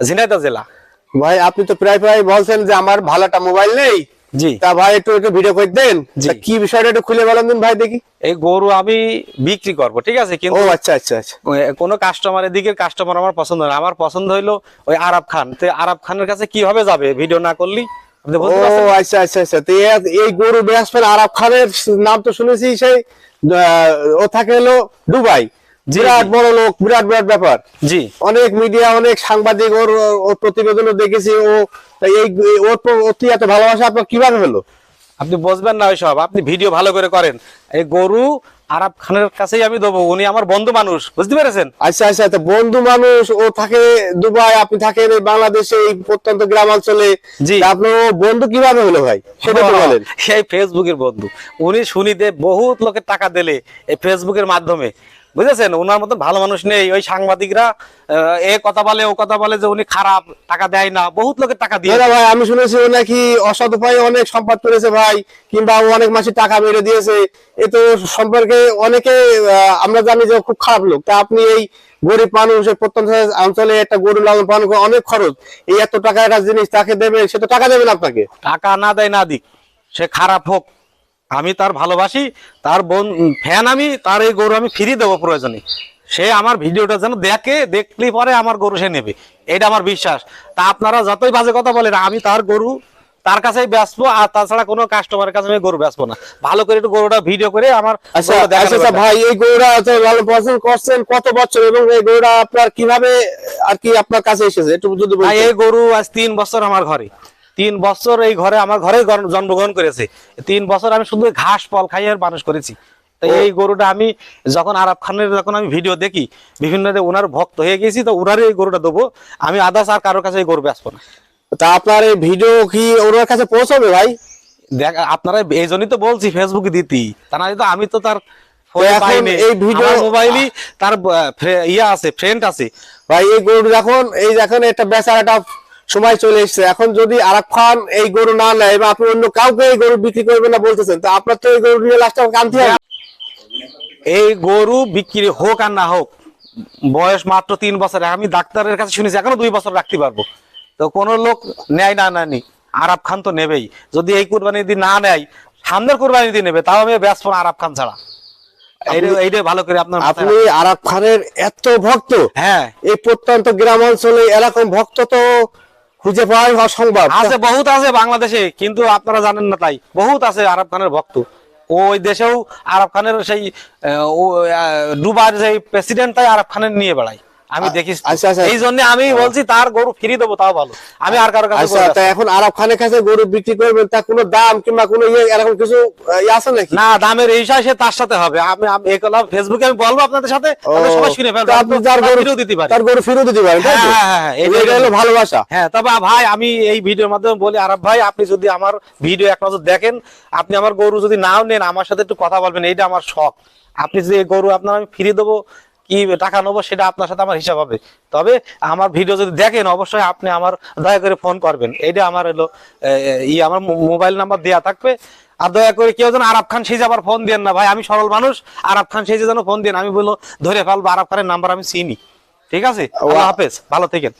ঝিনাইদহ জেলা। ভাই আপনি তো প্রায় প্রায় বলছেন যে আমার ভালো একটা মোবাইল নেই, জি তা ভাই একটু একটু ভিডিও করে দেন। জি। তা কি বিষয়টা একটু খুলে বলেন দিন ভাই দেখি। এই গরু আমি বিক্রি করব, ঠিক আছে, ও কিন্তু আচ্ছা আচ্ছা আচ্ছা। কোনো কাস্টমারের দিকের কাস্টমার আমার পছন্দ না। আমার পছন্দ হইলো ওই আরাব খান। তো আরাব খানের কাছে কিভাবে যাবে ভিডিও না করলি? আপনি ও বুঝতে পারছেন? আচ্ছা আচ্ছা আচ্ছা। তো এই গরু বেচবেন, আরব খানের নাম তো শুনেছি, সেই ও থাকে হলো দুবাই, জি, বিরাট জি। বড় লোক, বিরাট বিরাট ব্যাপার। জি অনেক মিডিয়া, অনেক সাংবাদিক ওর প্রতিবেদনও দেখেছি। ও এই ওর প্রতি এত ভালোবাসা আপনার কিভাবে হলো? আপনি বুঝবেন না ওইসব, আপনি ভিডিও ভালো করে করেন। এই গরু আরাব খানের কাছেই আমি দেবো, উনি আমার বন্ধু মানুষ, বুঝতে পেরেছেন? আচ্ছা আচ্ছা। তো বন্ধু মানুষ, ও থাকে দুবাই, আপনি থাকেন এই বাংলাদেশে, এই প্রত্যন্ত গ্রামাঞ্চলে। জি। তা আপনার ও বন্ধু কিভাবে হলো ভাই, সেটা তো বলেন। সেই ফেসবুকের বন্ধু। উনি শুনিতে বহুত লোকের টাকা দিলে এই ফেসবুকের মাধ্যমে, বুঝেছেন? ওনার মতন ভালো মানুষ নেই। ওই সাংবাদিকরা এ কথা বলে, ও কথা বলে যে উনি খারাপ, টাকা দেয় না, বহুত লোকের টাকা দিয়ে। দাদা ভাই, আমি শুনেছি ও নাকি অসৎ উপায়ে অনেক সম্পদ করেছে ভাই, কিংবা ও অনেক মাসে টাকা মেরে দিয়েছে। এ তো সম্পর্কে অনেকে আমরা জানি যে ও খুব খারাপ লোক। তা আপনি এই গরিব মানুষ, এই প্রত্যন্ত অঞ্চলে একটা গরু লালন পালন করে অনেক খরচ, এই এত টাকা একটা জিনিস তাকে দেবেন, সে তো টাকা দেবেন আপনাকে। টাকা না দেয় না দিক, সে খারাপ হোক, আমি তার ভালোবাসি, তার ফ্যান আমি, তার এই গরু আমি ফিরিয়ে দেবো প্রয়োজনে। সে আমার ভিডিওটা যেন দেখে, দেখলে পরে আমার গরু সে নেবে, এটা আমার বিশ্বাস। তা আপনারা যতই বাজে কথা বলেন, আমি তার গরু তার কাছেই বেচবো, আর তাছাড়া কোনো কাস্টমারের কাছে আমি গরু বেচবো না। ভালো করে একটু গরুটা ভিডিও করে আমার আচ্ছা গরুটা দেখানোর আচ্ছা আচ্ছা দরকার। ভাই, এই গরুটা তো লালন পালন করছেন কত বছর, এবং এই গরুটা আপনার কিভাবে আর কি আপনার কাছে এসেছে একটু যদি ভাই বলতেন। এই গরু আজ 3 বছর আমার ঘরে, 3 বছর এই ঘরে, আমার ঘরে জন্মগ্রহণ করেছে। 3 বছর আমি শুধু ঘাস ফল খাইয়ে মানুষ করেছি। তো এই গরুটা আমি যখন আরাব খানের যখন আমি ভিডিও দেখি বিভিন্ন ওনার ভক্ত হয়ে গেছি, তো ওনারই এই গরুটা দেবো আমি, আদার্স আর কারোর কাছে এই গরু বেচবো না। তা আপনার এই ভিডিও কি ওনার কাছে পৌঁছাবে ভাই? দেখ আপনারা এই জন্যই তো বলছি ফেসবুকে দিতি, তা না তো আমি তো তার ফোনে এখন পাইনি, এই ভিডিও মোবাইলই তার ইয়া আছে, ফ্রেন্ড আছে। ভাই এই গরু যখন একটা বেচার একটা সময় চলে এসেছে, এখন যদি আরাব খান এই গরু না নেয় বা আপনি অন্য কাউকে এই গরু বিক্রি করবেন না বলতেছেন, তো আপনার তো এই গরু নিয়ে লাস্টে কানতে হবে। এই গরু বিক্রি হোক আর না হোক, বয়স মাত্র 3 বছর, আমি ডাক্তারের কাছে শুনেছি এখনো 2 বছর রাখতে পারবো। তো কোন লোক নেয় না নেয়নি, আরাব খান তো নেবেই। যদি এই কুরবানি যদি না নেয়, সামনের কুরবানি দিয়ে নেবে, তাও আমি ব্যস্ত না আরাব খান ছাড়া। এইটা ভালো করে আপনার মাথায় আপনি আরাব খানের এত ভক্ত, হ্যাঁ এই প্রত্যন্ত গ্রাম অঞ্চলে এরকম ভক্ত তো খুঁজে পাওয়া অসম্ভব। আছে, বহুত আছে বাংলাদেশে, কিন্তু আপনারা জানেন না তাই। বহুত আছে আরাব খানের ভক্ত। ওই দেশেও আরাব খানের সেই ডুবার যে প্রেসিডেন্ট, তাই আরাব খানের নিয়ে বেড়ায়, আমি দেখি। আচ্ছা আচ্ছা। এই জন্য আমি বলছি তার গরু ফিরিয়ে দেবো, তাও ভালো। আমি আর কারোর কাছে আচ্ছা, গরু তা বেচবো না। এখন আরব খানের কাছে গরু বিক্রি করবেন, তা কোনো দাম কিংবা কোনো এরকম কিছু আছে নাকি? না, দামের এই বিষয় সে তার সাথে হবে। আমি ফেসবুকে আমি বলবো আপনাদের সাথে, আপনারা সবাই শুনে ফেলবেন। তা আপনি যার গরু ফিরিয়ে দিতে পারি। তার গরু ফিরিয়ে দিতে পারেন, তাই তো? হ্যাঁ, হ্যাঁ, হ্যাঁ, এটা হলো ভালোবাসা। হ্যাঁ, তবে ভাই আমি এই ভিডিওর মাধ্যমে বলি, আরব ভাই আপনি যদি আমার ভিডিও এক নজর দেখেন, আপনি আমার গরু যদি নাও নেন, আমার সাথে একটু কথা বলবেন, এইটা আমার শখ। আপনি যদি এই গরু আপনার আমি ফিরিয়ে দেবো, কি টাকা নেবো, সেটা আপনার সাথে আমার হিসাব হবে। তবে আমার ভিডিও যদি দেখেন, অবশ্যই আপনি আমার দয়া করে ফোন করবেন। এইটা আমার হলো আমার মোবাইল নাম্বার দেওয়া থাকবে। আর দয়া করে কেউ যেন আরব খান সেজে আবার ফোন দেন না ভাই, আমি সরল মানুষ। আরব খান সেজে যেন ফোন দেন, আমি বললো ধরে ফেলবো, আরব খানের নাম্বার আমি চিনি। ঠিক আছে, আল্লাহ হাফেজ, ভালো থেকেন।